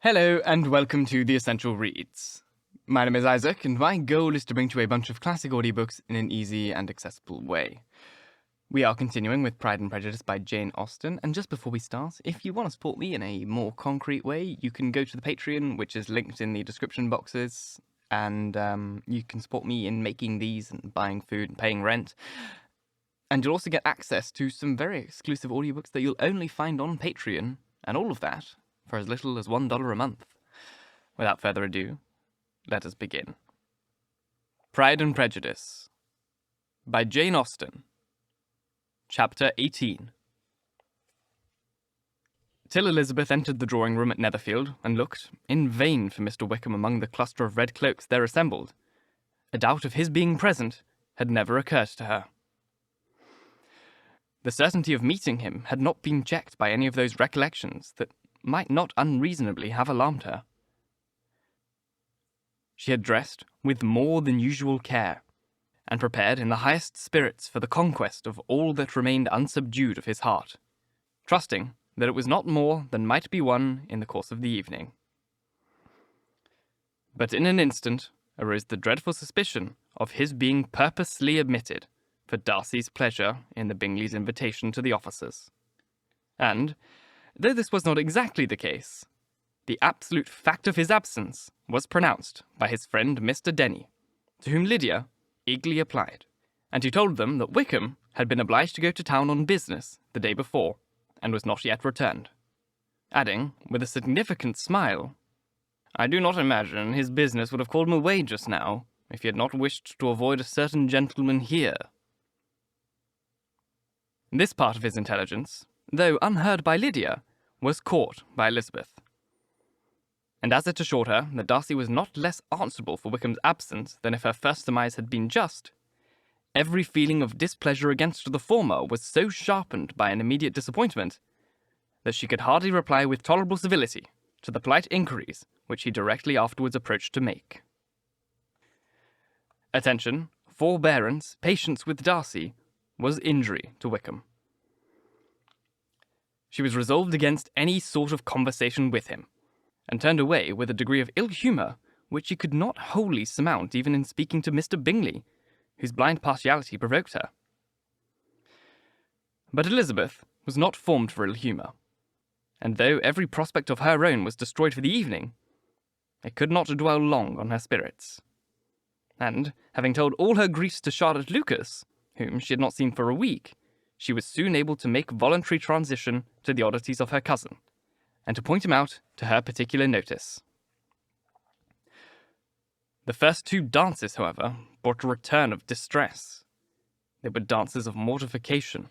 Hello and welcome to The Essential Reads. My name is Isaac and my goal is to bring to you a bunch of classic audiobooks in an easy and accessible way. We are continuing with Pride and Prejudice by Jane Austen, and just before we start, if you want to support me in a more concrete way, you can go to the Patreon, which is linked in the description boxes, and you can support me in making these and buying food and paying rent. And you'll also get access to some very exclusive audiobooks that you'll only find on Patreon, and all of that for as little as $1 a month. Without further ado, let us begin. Pride and Prejudice by Jane Austen. Chapter 18. Till Elizabeth entered the drawing room at Netherfield and looked, in vain, for Mr Wickham among the cluster of red cloaks there assembled, a doubt of his being present had never occurred to her. The certainty of meeting him had not been checked by any of those recollections that might not unreasonably have alarmed her. She had dressed with more than usual care, and prepared in the highest spirits for the conquest of all that remained unsubdued of his heart, trusting that it was not more than might be won in the course of the evening. But in an instant arose the dreadful suspicion of his being purposely omitted for Darcy's pleasure in the Bingleys' invitation to the officers. And, though this was not exactly the case, the absolute fact of his absence was pronounced by his friend Mr Denny, to whom Lydia eagerly applied, and who told them that Wickham had been obliged to go to town on business the day before, and was not yet returned, adding, with a significant smile, "I do not imagine his business would have called him away just now, if he had not wished to avoid a certain gentleman here." This part of his intelligence, though unheard by Lydia, was caught by Elizabeth. And as it assured her that Darcy was not less answerable for Wickham's absence than if her first surmise had been just, every feeling of displeasure against the former was so sharpened by an immediate disappointment that she could hardly reply with tolerable civility to the polite inquiries which he directly afterwards approached to make. Attention, forbearance, patience with Darcy was injury to Wickham. She was resolved against any sort of conversation with him, and turned away with a degree of ill-humour which she could not wholly surmount even in speaking to Mr Bingley, whose blind partiality provoked her. But Elizabeth was not formed for ill-humour, and though every prospect of her own was destroyed for the evening, it could not dwell long on her spirits. And, having told all her griefs to Charlotte Lucas, whom she had not seen for a week, she was soon able to make voluntary transition to the oddities of her cousin, and to point him out to her particular notice. The first two dances, however, brought a return of distress. They were dances of mortification.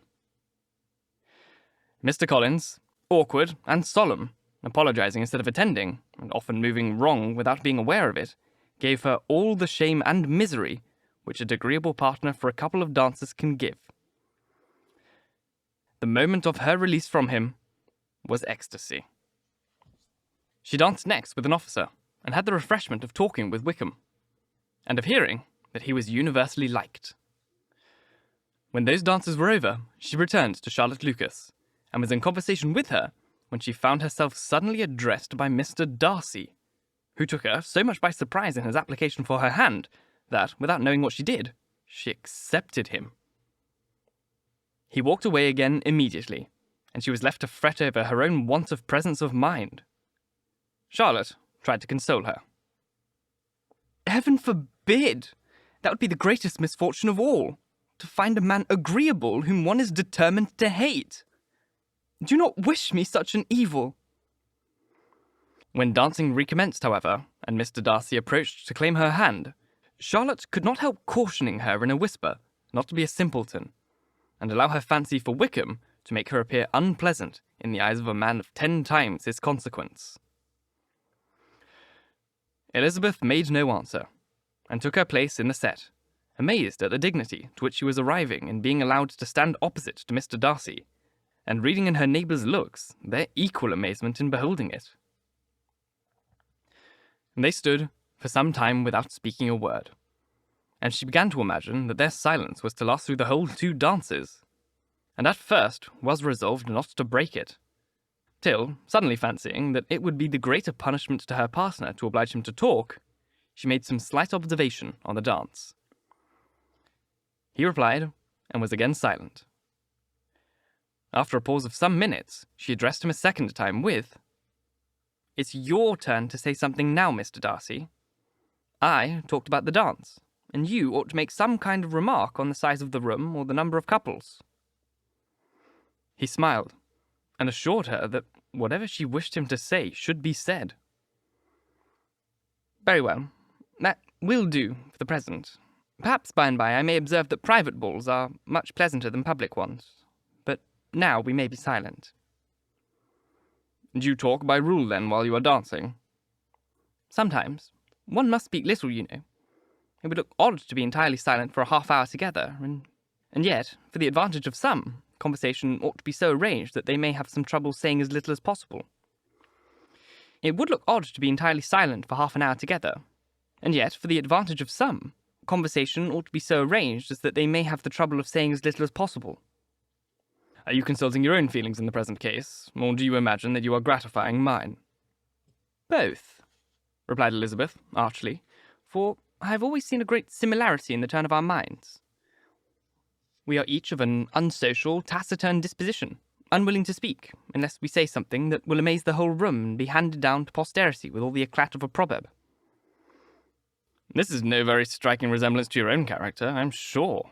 Mr Collins, awkward and solemn, apologising instead of attending, and often moving wrong without being aware of it, gave her all the shame and misery which a agreeable partner for a couple of dances can give. The moment of her release from him was ecstasy. She danced next with an officer, and had the refreshment of talking with Wickham, and of hearing that he was universally liked. When those dances were over, she returned to Charlotte Lucas, and was in conversation with her when she found herself suddenly addressed by Mr Darcy, who took her so much by surprise in his application for her hand that, without knowing what she did, she accepted him. He walked away again immediately, and she was left to fret over her own want of presence of mind. Charlotte tried to console her. "Heaven forbid! That would be the greatest misfortune of all, to find a man agreeable whom one is determined to hate. Do not wish me such an evil." When dancing recommenced, however, and Mr Darcy approached to claim her hand, Charlotte could not help cautioning her in a whisper not to be a simpleton, and allow her fancy for Wickham to make her appear unpleasant in the eyes of a man of 10 times his consequence. Elizabeth made no answer, and took her place in the set, amazed at the dignity to which she was arriving in being allowed to stand opposite to Mr Darcy, and reading in her neighbours' looks their equal amazement in beholding it. And they stood for some time without speaking a word, and she began to imagine that their silence was to last through the whole 2 dances, and at first was resolved not to break it, till, suddenly fancying that it would be the greater punishment to her partner to oblige him to talk, she made some slight observation on the dance. He replied, and was again silent. After a pause of some minutes, she addressed him a second time with, "It's your turn to say something now, Mr. Darcy. I talked about the dance, and you ought to make some kind of remark on the size of the room or the number of couples." He smiled, and assured her that whatever she wished him to say should be said. "Very well, that will do for the present. Perhaps by and by I may observe that private balls are much pleasanter than public ones, but now we may be silent." "Do you talk by rule, then, while you are dancing?" "Sometimes. One must speak little, you know. It would look odd to be entirely silent for a half-hour together, and yet, for the advantage of some, conversation ought to be so arranged that they may have some trouble saying as little as possible. It would look odd to be entirely silent for half an hour together, and yet, for the advantage of some, conversation ought to be so arranged as that they may have the trouble of saying as little as possible." "Are you consulting your own feelings in the present case, or do you imagine that you are gratifying mine?" "Both," replied Elizabeth, archly, "for I have always seen a great similarity in the turn of our minds. We are each of an unsocial, taciturn disposition, unwilling to speak, unless we say something that will amaze the whole room and be handed down to posterity with all the eclat of a proverb." "This is no very striking resemblance to your own character, I'm sure,"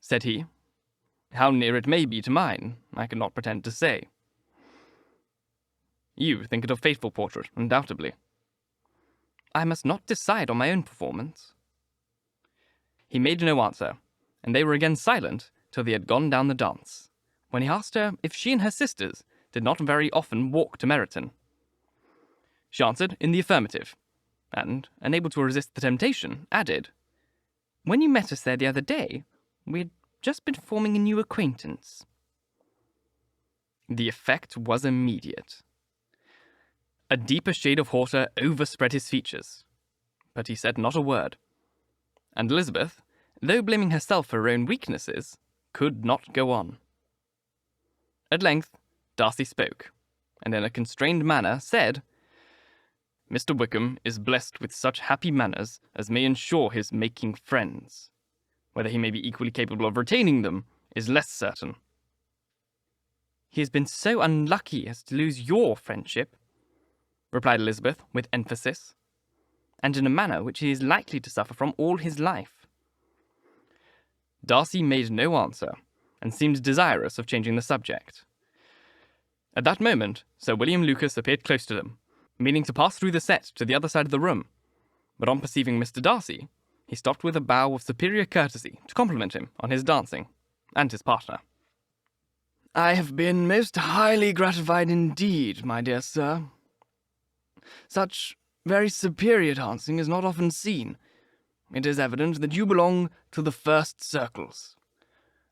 said he. "How near it may be to mine, I cannot pretend to say." "You think it a faithful portrait, undoubtedly." "I must not decide on my own performance." He made no answer, and they were again silent till they had gone down the dance, when he asked her if she and her sisters did not very often walk to Meryton. She answered in the affirmative, and, unable to resist the temptation, added, "When you met us there the other day, we had just been forming a new acquaintance." The effect was immediate. A deeper shade of hauteur overspread his features, but he said not a word, and Elizabeth, though blaming herself for her own weaknesses, could not go on. At length, Darcy spoke, and in a constrained manner said, "Mr. Wickham is blessed with such happy manners as may ensure his making friends. Whether he may be equally capable of retaining them is less certain." "He has been so unlucky as to lose your friendship," replied Elizabeth with emphasis, "and in a manner which he is likely to suffer from all his life." Darcy made no answer, and seemed desirous of changing the subject. At that moment, Sir William Lucas appeared close to them, meaning to pass through the set to the other side of the room, but on perceiving Mr. Darcy, he stopped with a bow of superior courtesy to compliment him on his dancing, and his partner. "I have been most highly gratified indeed, my dear sir. Such very superior dancing is not often seen. It is evident that you belong to the first circles.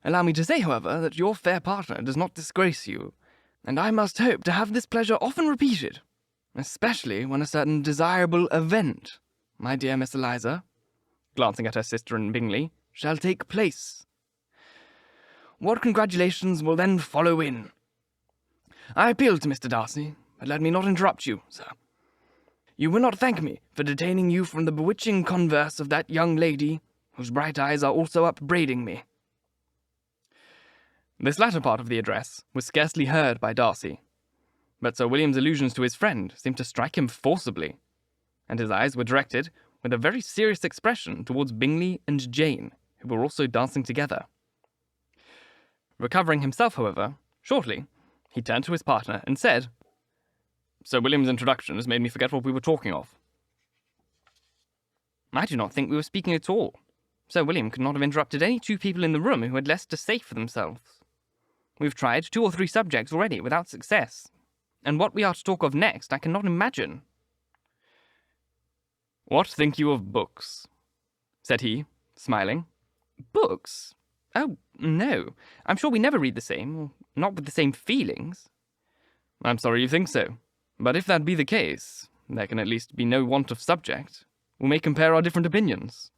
Allow me to say, however, that your fair partner does not disgrace you, and I must hope to have this pleasure often repeated, especially when a certain desirable event, my dear Miss Eliza," glancing at her sister in Bingley, "shall take place. What congratulations will then follow in? I appeal to Mr. Darcy, but let me not interrupt you, sir. You will not thank me for detaining you from the bewitching converse of that young lady, whose bright eyes are also upbraiding me." This latter part of the address was scarcely heard by Darcy, but Sir William's allusions to his friend seemed to strike him forcibly, and his eyes were directed with a very serious expression towards Bingley and Jane, who were also dancing together. Recovering himself, however, shortly, he turned to his partner and said, "Sir William's introduction has made me forget what we were talking of." "I do not think we were speaking at all. Sir William could not have interrupted any two people in the room who had less to say for themselves. We've tried 2 or 3 subjects already without success, and what we are to talk of next I cannot imagine." "What think you of books?" said he, smiling. "Books? Oh, no. I'm sure we never read the same, or not with the same feelings." "I'm sorry you think so. But if that be the case, there can at least be no want of subject. We may compare our different opinions."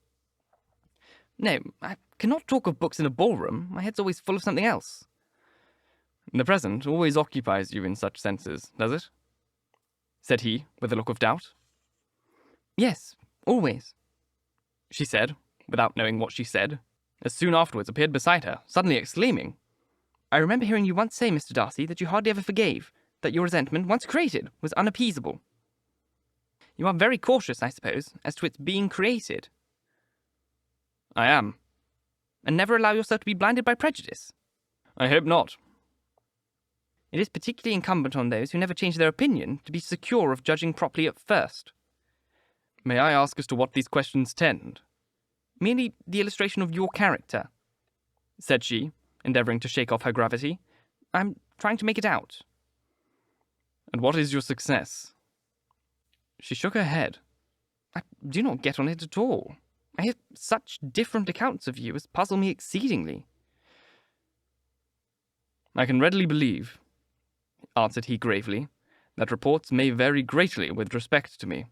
"No, I cannot talk of books in a ballroom. My head's always full of something else." The present always occupies you in such senses, does it? Said he, with a look of doubt. Yes, always, she said, without knowing what she said, as soon afterwards appeared beside her, suddenly exclaiming, I remember hearing you once say, Mr. Darcy, that you hardly ever forgave, that your resentment, once created, was unappeasable. You are very cautious, I suppose, as to its being created. I am. And never allow yourself to be blinded by prejudice? I hope not. It is particularly incumbent on those who never change their opinion to be secure of judging properly at first. May I ask as to what these questions tend? Merely the illustration of your character, said she, endeavouring to shake off her gravity. I'm trying to make it out. And what is your success? She shook her head. I do not get on it at all. I hear such different accounts of you as puzzle me exceedingly. I can readily believe, answered he gravely, that reports may vary greatly with respect to me,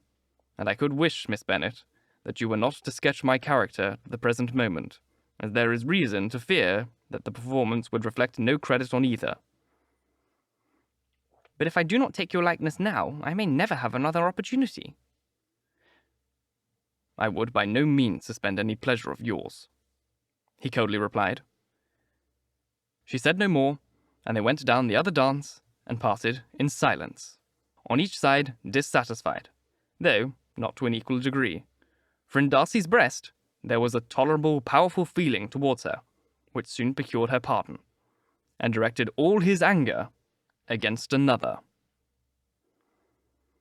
and I could wish, Miss Bennet, that you were not to sketch my character at the present moment, as there is reason to fear that the performance would reflect no credit on either. But if I do not take your likeness now, I may never have another opportunity. I would by no means suspend any pleasure of yours, he coldly replied. She said no more, and they went down the other dance and parted in silence, on each side dissatisfied, though not to an equal degree, for in Darcy's breast there was a tolerable, powerful feeling towards her, which soon procured her pardon, and directed all his anger against another.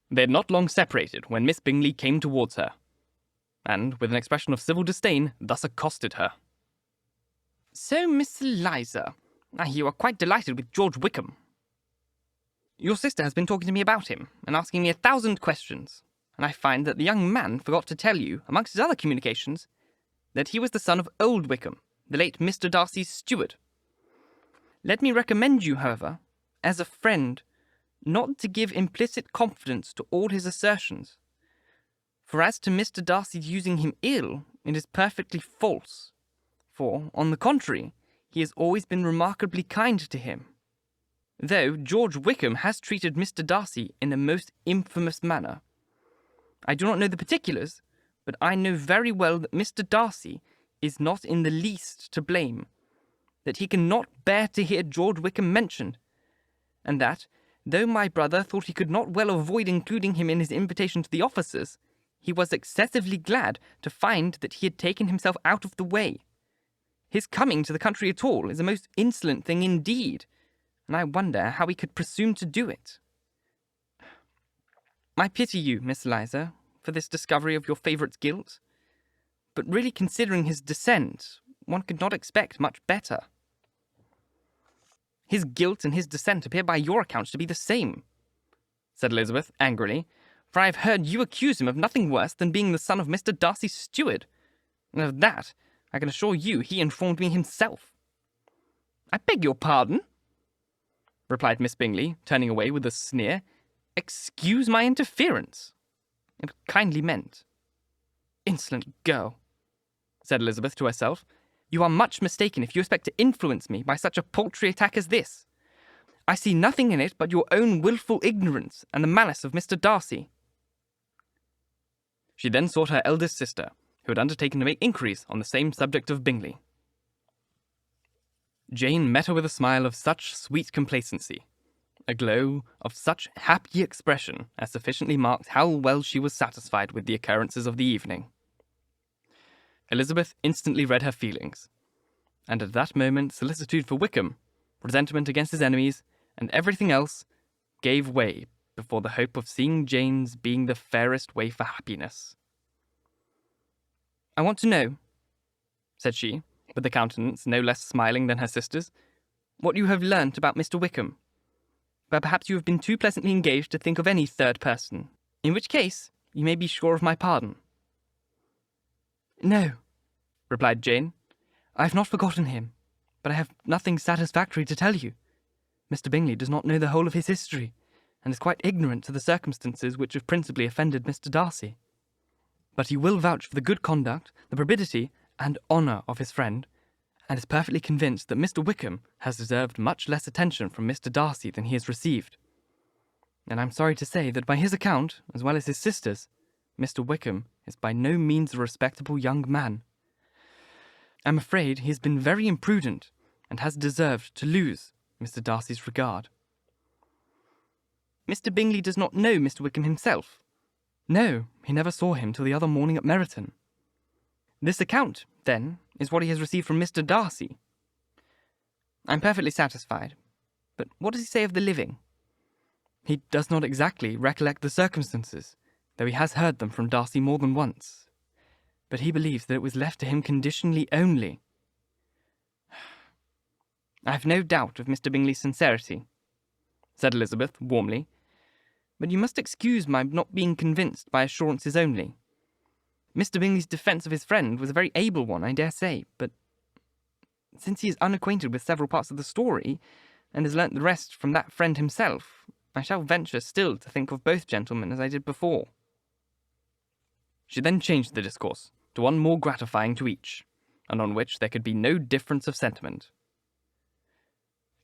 They had not long separated when Miss Bingley came towards her, and, with an expression of civil disdain, thus accosted her. So, Miss Eliza, I hear you are quite delighted with George Wickham. Your sister has been talking to me about him, and asking me 1,000 questions, and I find that the young man forgot to tell you, amongst his other communications, that he was the son of old Wickham, the late Mr. Darcy's steward. Let me recommend you, however, as a friend, not to give implicit confidence to all his assertions. For as to Mr. Darcy's using him ill, it is perfectly false. For, on the contrary, he has always been remarkably kind to him. Though George Wickham has treated Mr. Darcy in a most infamous manner. I do not know the particulars, but I know very well that Mr. Darcy is not in the least to blame, that he cannot bear to hear George Wickham mentioned, and that, though my brother thought he could not well avoid including him in his invitation to the officers, he was excessively glad to find that he had taken himself out of the way. His coming to the country at all is a most insolent thing indeed, and I wonder how he could presume to do it. I pity you, Miss Eliza, for this discovery of your favourite's guilt, but really considering his descent, one could not expect much better. His guilt and his descent appear by your accounts to be the same, said Elizabeth angrily, for I have heard you accuse him of nothing worse than being the son of Mr. Darcy's steward, and of that I can assure you he informed me himself. I beg your pardon, replied Miss Bingley, turning away with a sneer. Excuse my interference. It was kindly meant. Insolent girl, said Elizabeth to herself. You are much mistaken if you expect to influence me by such a paltry attack as this. I see nothing in it but your own wilful ignorance and the malice of Mr. Darcy. She then sought her eldest sister, who had undertaken to make inquiries on the same subject of Bingley. Jane met her with a smile of such sweet complacency, a glow of such happy expression as sufficiently marked how well she was satisfied with the occurrences of the evening. Elizabeth instantly read her feelings, and at that moment solicitude for Wickham, resentment against his enemies, and everything else gave way before the hope of seeing Jane's being the fairest way for happiness. I want to know, said she, with a countenance no less smiling than her sister's, what you have learnt about Mr. Wickham. But perhaps you have been too pleasantly engaged to think of any third person, in which case you may be sure of my pardon. No, replied Jane. I have not forgotten him, but I have nothing satisfactory to tell you. Mr. Bingley does not know the whole of his history, and is quite ignorant to the circumstances which have principally offended Mr. Darcy. But he will vouch for the good conduct, the probity, and honour of his friend, and is perfectly convinced that Mr Wickham has deserved much less attention from Mr Darcy than he has received. And I'm sorry to say that by his account, as well as his sister's, Mr Wickham is by no means a respectable young man. I'm afraid he has been very imprudent, and has deserved to lose Mr Darcy's regard. Mr Bingley does not know Mr Wickham himself. No, he never saw him till the other morning at Meryton. This account, then, is what he has received from Mr Darcy. I'm perfectly satisfied, but what does he say of the living? He does not exactly recollect the circumstances, though he has heard them from Darcy more than once. But he believes that it was left to him conditionally only. I have no doubt of Mr Bingley's sincerity, said Elizabeth warmly, but you must excuse my not being convinced by assurances only. Mr Bingley's defence of his friend was a very able one, I dare say, but since he is unacquainted with several parts of the story, and has learnt the rest from that friend himself, I shall venture still to think of both gentlemen as I did before. She then changed the discourse to one more gratifying to each, and on which there could be no difference of sentiment.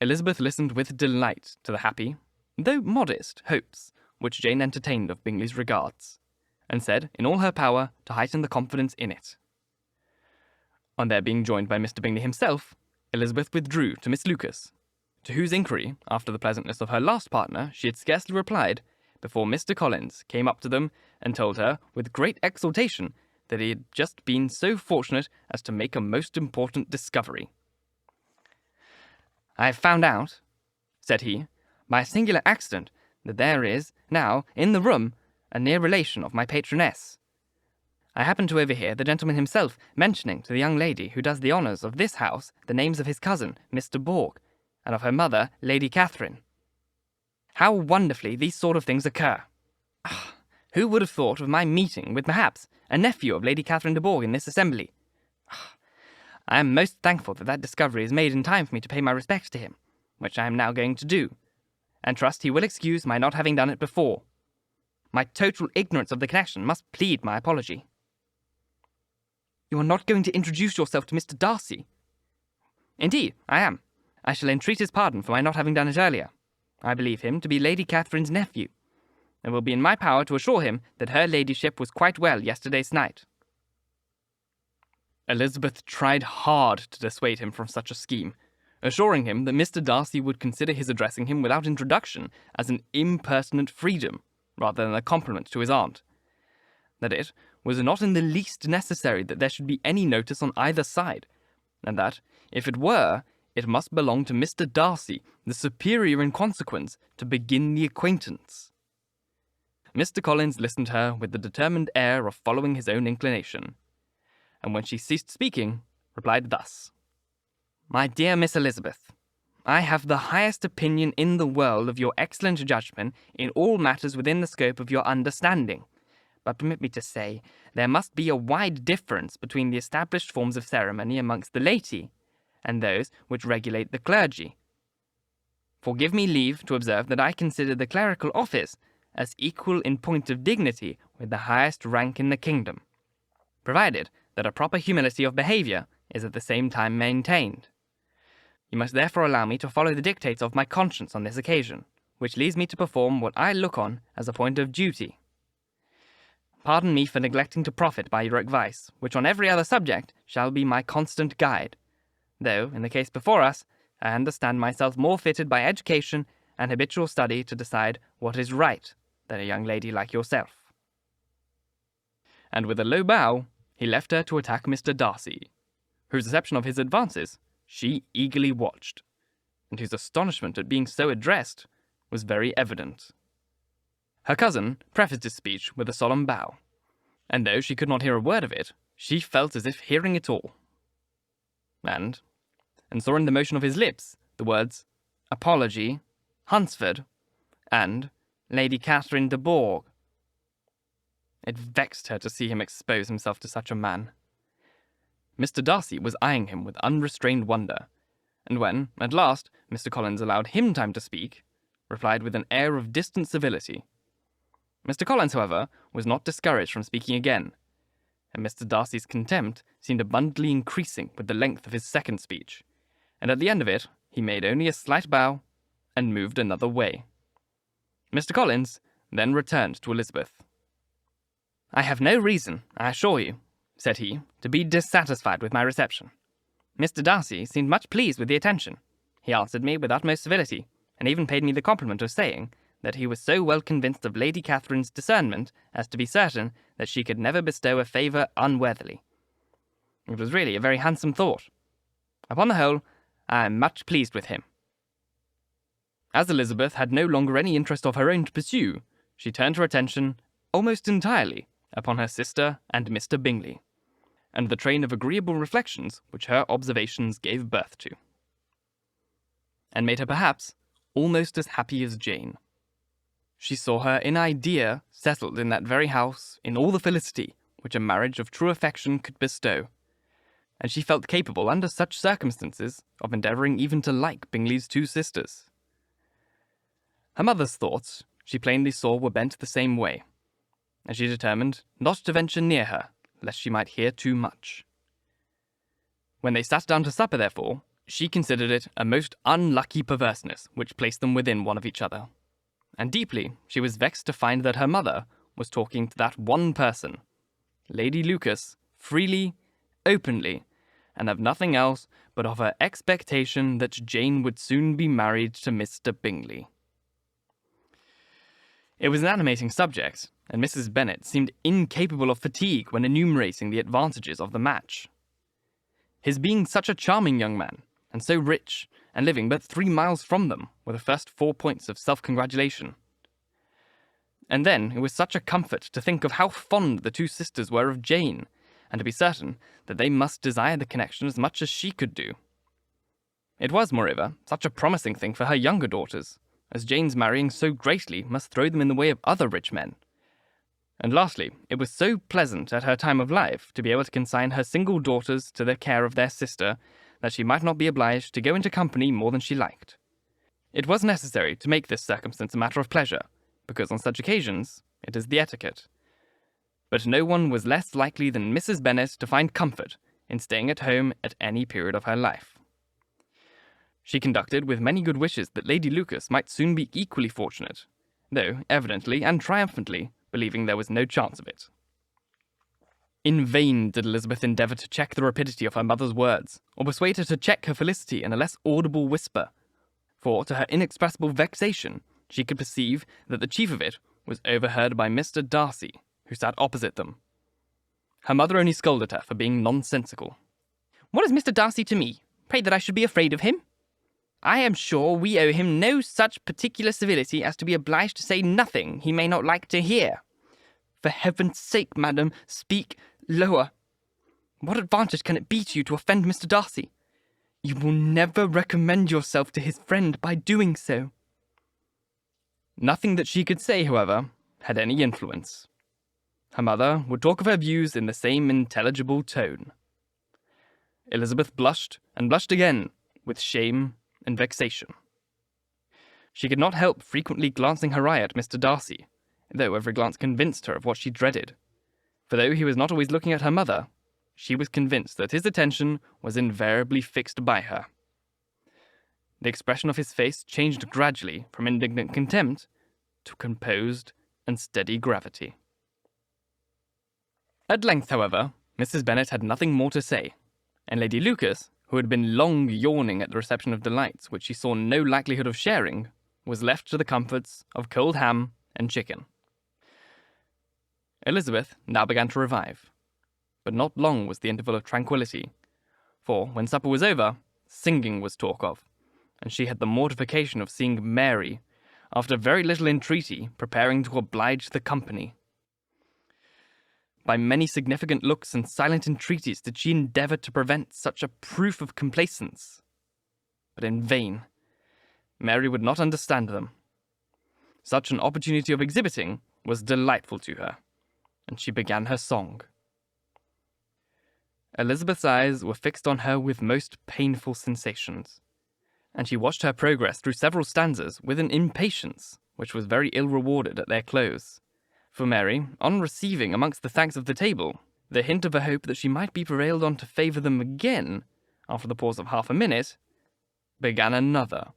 Elizabeth listened with delight to the happy, though modest, hopes which Jane entertained of Bingley's regards, and said in all her power to heighten the confidence in it. On their being joined by Mr Bingley himself, Elizabeth withdrew to Miss Lucas, to whose inquiry, after the pleasantness of her last partner, she had scarcely replied, before Mr Collins came up to them and told her, with great exultation, that he had just been so fortunate as to make a most important discovery. I have found out, said he, by a singular accident, that there is, now, in the room, a near relation of my patroness. I happened to overhear the gentleman himself mentioning to the young lady who does the honours of this house the names of his cousin, Mr Borg, and of her mother, Lady Catherine. How wonderfully these sort of things occur! Who would have thought of my meeting with, perhaps, a nephew of Lady Catherine de Bourgh in this assembly? I am most thankful that that discovery is made in time for me to pay my respects to him, which I am now going to do, and trust he will excuse my not having done it before. My total ignorance of the connection must plead my apology. You are not going to introduce yourself to Mr Darcy? Indeed, I am. I shall entreat his pardon for my not having done it earlier. I believe him to be Lady Catherine's nephew, and will be in my power to assure him that her ladyship was quite well yesterday's night. Elizabeth tried hard to dissuade him from such a scheme, assuring him that Mr Darcy would consider his addressing him without introduction as an impertinent freedom, rather than a compliment to his aunt, that it was not in the least necessary that there should be any notice on either side, and that, if it were, it must belong to Mr Darcy, the superior in consequence, to begin the acquaintance. Mr Collins listened to her with the determined air of following his own inclination, and when she ceased speaking, replied thus: My dear Miss Elizabeth, I have the highest opinion in the world of your excellent judgment in all matters within the scope of your understanding, but permit me to say, there must be a wide difference between the established forms of ceremony amongst the laity, and those which regulate the clergy. For give me leave to observe that I consider the clerical office as equal in point of dignity with the highest rank in the kingdom, provided that a proper humility of behaviour is at the same time maintained. You must therefore allow me to follow the dictates of my conscience on this occasion, which leads me to perform what I look on as a point of duty. Pardon me for neglecting to profit by your advice, which on every other subject shall be my constant guide, though, in the case before us, I understand myself more fitted by education and habitual study to decide what is right than a young lady like yourself. And with a low bow, he left her to attack Mr Darcy, whose reception of his advances she eagerly watched, and whose astonishment at being so addressed was very evident. Her cousin prefaced his speech with a solemn bow, and though she could not hear a word of it, she felt as if hearing it all, and saw in the motion of his lips the words apology, Hunsford, and Lady Catherine de Bourgh. It vexed her to see him expose himself to such a man. Mr Darcy was eyeing him with unrestrained wonder, and when, at last, Mr Collins allowed him time to speak, replied with an air of distant civility. Mr Collins, however, was not discouraged from speaking again, and Mr. Darcy's contempt seemed abundantly increasing with the length of his second speech, and at the end of it he made only a slight bow and moved another way. Mr. Collins then returned to Elizabeth. "I have no reason, I assure you," said he, "to be dissatisfied with my reception. Mr. Darcy seemed much pleased with the attention. He answered me with utmost civility, and even paid me the compliment of saying that he was so well convinced of Lady Catherine's discernment as to be certain that she could never bestow a favour unworthily. It was really a very handsome thought. Upon the whole, I am much pleased with him." As Elizabeth had no longer any interest of her own to pursue, she turned her attention almost entirely upon her sister and Mr. Bingley, and the train of agreeable reflections which her observations gave birth to, and made her perhaps almost as happy as Jane. She saw her in idea settled in that very house in all the felicity which a marriage of true affection could bestow, and she felt capable under such circumstances of endeavouring even to like Bingley's two sisters. Her mother's thoughts, she plainly saw, were bent the same way, and she determined not to venture near her, lest she might hear too much. When they sat down to supper, therefore, she considered it a most unlucky perverseness which placed them within one of each other, and deeply she was vexed to find that her mother was talking to that one person, Lady Lucas, freely, openly, and of nothing else but of her expectation that Jane would soon be married to Mr. Bingley. It was an animating subject, and Mrs. Bennet seemed incapable of fatigue when enumerating the advantages of the match. His being such a charming young man, and so rich, and living but 3 miles from them, were the first 4 points of self-congratulation. And then it was such a comfort to think of how fond the two sisters were of Jane, and to be certain that they must desire the connection as much as she could do. It was, moreover, such a promising thing for her younger daughters, as Jane's marrying so greatly must throw them in the way of other rich men. And lastly, it was so pleasant at her time of life to be able to consign her single daughters to the care of their sister, that she might not be obliged to go into company more than she liked. It was necessary to make this circumstance a matter of pleasure, because on such occasions it is the etiquette. But no one was less likely than Mrs. Bennet to find comfort in staying at home at any period of her life. She conducted with many good wishes that Lady Lucas might soon be equally fortunate, though evidently and triumphantly believing there was no chance of it. In vain did Elizabeth endeavour to check the rapidity of her mother's words, or persuade her to check her felicity in a less audible whisper, for, to her inexpressible vexation, she could perceive that the chief of it was overheard by Mr. Darcy, who sat opposite them. Her mother only scolded her for being nonsensical. "What is Mr. Darcy to me? Pray that I should be afraid of him? I am sure we owe him no such particular civility as to be obliged to say nothing he may not like to hear. For heaven's sake, madam, speak lower. What advantage can it be to you to offend Mr. Darcy? You will never recommend yourself to his friend by doing so." Nothing that she could say, however, had any influence. Her mother would talk of her views in the same intelligible tone. Elizabeth blushed and blushed again, with shame and vexation. She could not help frequently glancing her eye at Mr. Darcy, though every glance convinced her of what she dreaded. For though he was not always looking at her mother, she was convinced that his attention was invariably fixed by her. The expression of his face changed gradually from indignant contempt to composed and steady gravity. At length, however, Mrs. Bennet had nothing more to say, and Lady Lucas, who had been long yawning at the reception of delights which she saw no likelihood of sharing, was left to the comforts of cold ham and chicken. Elizabeth now began to revive, but not long was the interval of tranquillity, for when supper was over, singing was talked of, and she had the mortification of seeing Mary, after very little entreaty, preparing to oblige the company. By many significant looks and silent entreaties did she endeavour to prevent such a proof of complaisance, but in vain. Mary would not understand them. Such an opportunity of exhibiting was delightful to her, and she began her song. Elizabeth's eyes were fixed on her with most painful sensations, and she watched her progress through several stanzas with an impatience which was very ill rewarded at their close. For Mary, on receiving amongst the thanks of the table the hint of a hope that she might be prevailed on to favour them again, after the pause of half a minute, began another.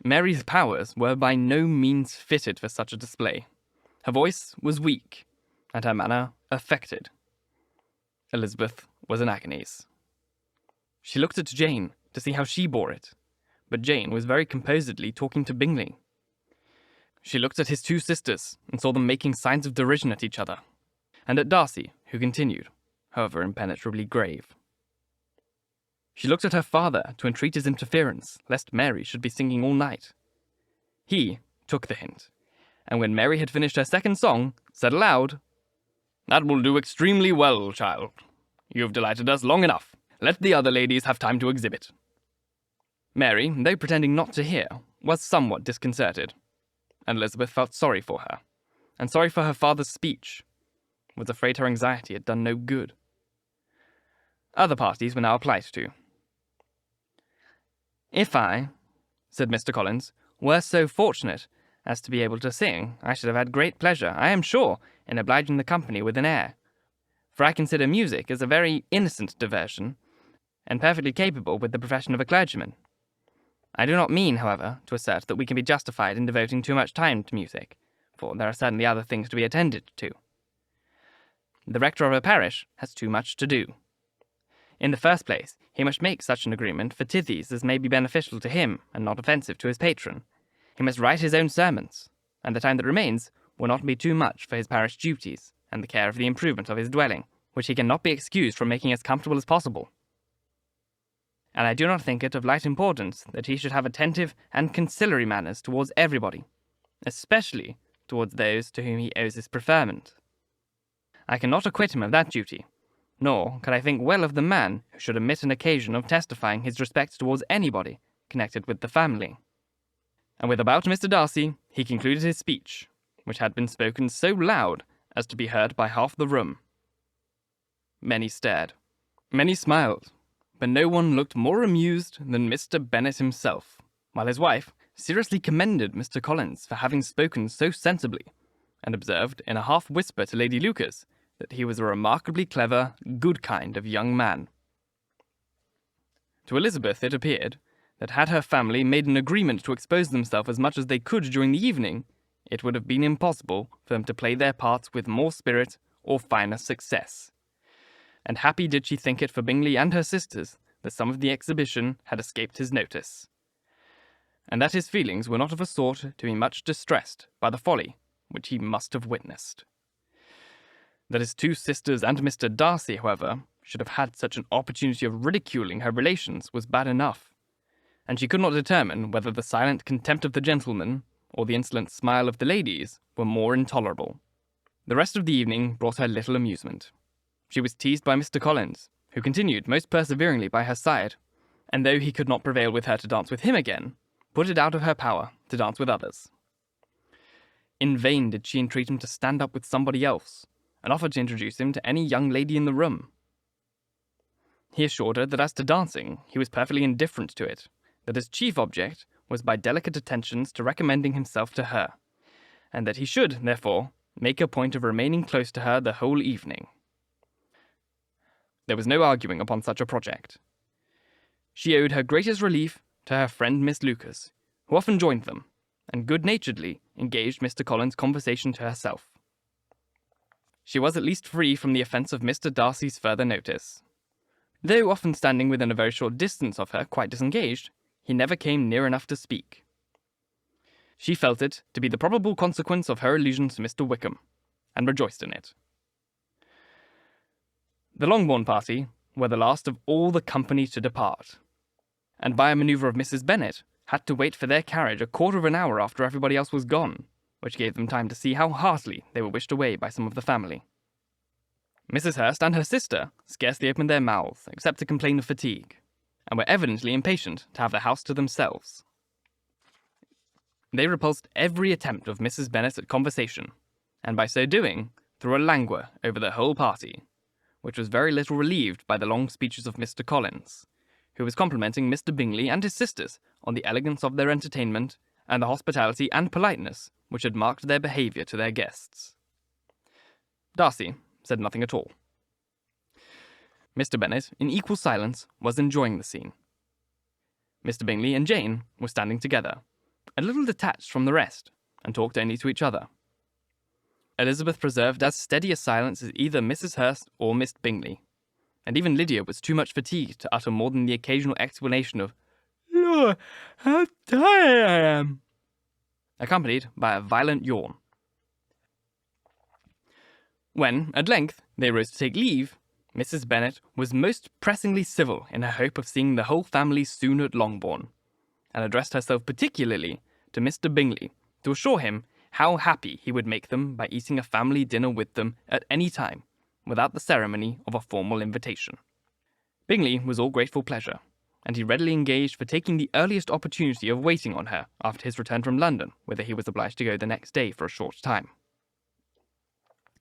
Mary's powers were by no means fitted for such a display. Her voice was weak, and her manner affected. Elizabeth was in agonies. She looked at Jane to see how she bore it, but Jane was very composedly talking to Bingley. She looked at his two sisters and saw them making signs of derision at each other, and at Darcy, who continued, however impenetrably grave. She looked at her father to entreat his interference, lest Mary should be singing all night. He took the hint, and when Mary had finished her second song, said aloud, "That will do extremely well, child. You have delighted us long enough. Let the other ladies have time to exhibit." Mary, though pretending not to hear, was somewhat disconcerted, and Elizabeth felt sorry for her, and sorry for her father's speech, was afraid her anxiety had done no good. Other parties were now applied to. "If I," said Mr. Collins, "were so fortunate as to be able to sing, I should have had great pleasure, I am sure, in obliging the company with an air. For I consider music as a very innocent diversion, and perfectly capable with the profession of a clergyman. I do not mean, however, to assert that we can be justified in devoting too much time to music, for there are certainly other things to be attended to. The rector of a parish has too much to do. In the first place, he must make such an agreement for tithes as may be beneficial to him and not offensive to his patron. He must write his own sermons, and the time that remains will not be too much for his parish duties and the care of the improvement of his dwelling, which he cannot be excused from making as comfortable as possible. And I do not think it of light importance that he should have attentive and conciliary manners towards everybody, especially towards those to whom he owes his preferment. I cannot acquit him of that duty, nor can I think well of the man who should omit an occasion of testifying his respect towards anybody connected with the family." And with about Mr. Darcy, he concluded his speech, which had been spoken so loud as to be heard by half the room. Many stared. Many smiled, but no one looked more amused than Mr. Bennet himself, while his wife seriously commended Mr. Collins for having spoken so sensibly, and observed in a half-whisper to Lady Lucas that he was a remarkably clever, good kind of young man. To Elizabeth it appeared that had her family made an agreement to expose themselves as much as they could during the evening, it would have been impossible for them to play their parts with more spirit or finer success. And happy did she think it for Bingley and her sisters that some of the exhibition had escaped his notice, and that his feelings were not of a sort to be much distressed by the folly which he must have witnessed. That his two sisters and Mr. Darcy, however, should have had such an opportunity of ridiculing her relations was bad enough, and she could not determine whether the silent contempt of the gentlemen or the insolent smile of the ladies were more intolerable. The rest of the evening brought her little amusement. She was teased by Mr. Collins, who continued most perseveringly by her side, and though he could not prevail with her to dance with him again, put it out of her power to dance with others. In vain did she entreat him to stand up with somebody else, and offered to introduce him to any young lady in the room. He assured her that as to dancing, he was perfectly indifferent to it, that his chief object was by delicate attentions to recommending himself to her, and that he should, therefore, make a point of remaining close to her the whole evening. There was no arguing upon such a project. She owed her greatest relief to her friend Miss Lucas, who often joined them, and good-naturedly engaged Mr. Collins' conversation to herself. She was at least free from the offence of Mr. Darcy's further notice. Though often standing within a very short distance of her, quite disengaged, he never came near enough to speak. She felt it to be the probable consequence of her allusion to Mr. Wickham, and rejoiced in it. The Longbourn party were the last of all the company to depart, and by a manoeuvre of Mrs. Bennet, had to wait for their carriage a quarter of an hour after everybody else was gone, which gave them time to see how heartily they were wished away by some of the family. Mrs. Hurst and her sister scarcely opened their mouths except to complain of fatigue, and were evidently impatient to have the house to themselves. They repulsed every attempt of Mrs. Bennet at conversation, and by so doing threw a languor over the whole party, which was very little relieved by the long speeches of Mr. Collins, who was complimenting Mr. Bingley and his sisters on the elegance of their entertainment and the hospitality and politeness which had marked their behaviour to their guests. Darcy, said nothing at all. Mr. Bennet, in equal silence, was enjoying the scene. Mr. Bingley and Jane were standing together, a little detached from the rest, and talked only to each other. Elizabeth preserved as steady a silence as either Mrs. Hurst or Miss Bingley, and even Lydia was too much fatigued to utter more than the occasional explanation of, "Lord, how tired I am," accompanied by a violent yawn. When, at length, they rose to take leave, Mrs. Bennet was most pressingly civil in her hope of seeing the whole family soon at Longbourn, and addressed herself particularly to Mr. Bingley to assure him how happy he would make them by eating a family dinner with them at any time, without the ceremony of a formal invitation. Bingley was all grateful pleasure, and he readily engaged for taking the earliest opportunity of waiting on her after his return from London, whither he was obliged to go the next day for a short time.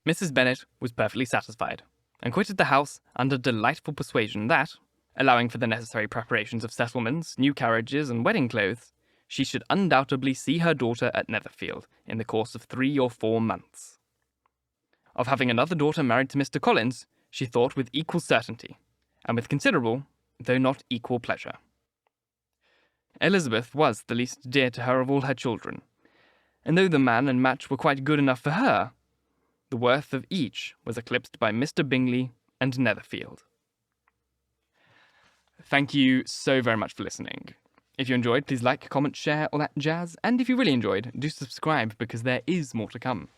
Mrs. Bennet was perfectly satisfied, and quitted the house under delightful persuasion that, allowing for the necessary preparations of settlements, new carriages, and wedding clothes, she should undoubtedly see her daughter at Netherfield in the course of 3 or 4 months. Of having another daughter married to Mr. Collins, she thought with equal certainty, and with considerable, though not equal pleasure. Elizabeth was the least dear to her of all her children, and though the man and match were quite good enough for her, the worth of each was eclipsed by Mr. Bingley and Netherfield. Thank you so very much for listening. If you enjoyed, please like, comment, share, all that jazz. And if you really enjoyed, do subscribe because there is more to come.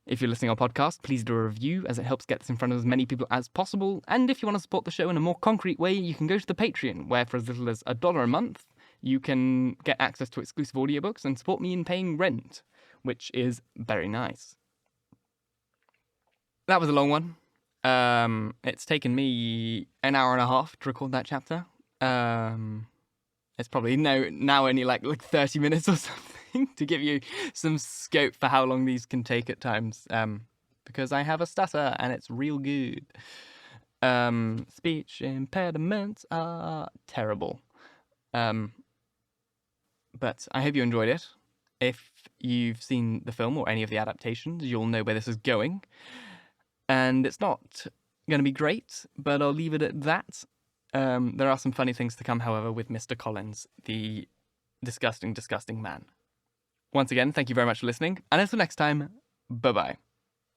If you're listening on podcast, please do a review as it helps get this in front of as many people as possible. And if you want to support the show in a more concrete way, you can go to the Patreon, where for as little as $1 a month, you can get access to exclusive audiobooks and support me in paying rent, which is very nice. That was a long one. It's taken me an hour and a half to record that chapter. It's probably now only like 30 minutes or something to give you some scope for how long these can take at times. Because I have a stutter and it's real good. Speech impediments are terrible. But I hope you enjoyed it. If you've seen the film or any of the adaptations, you'll know where this is going. And it's not going to be great, but I'll leave it at that. There are some funny things to come, however, with Mr. Collins, the disgusting, disgusting man. Once again, thank you very much for listening, and until next time, bye-bye.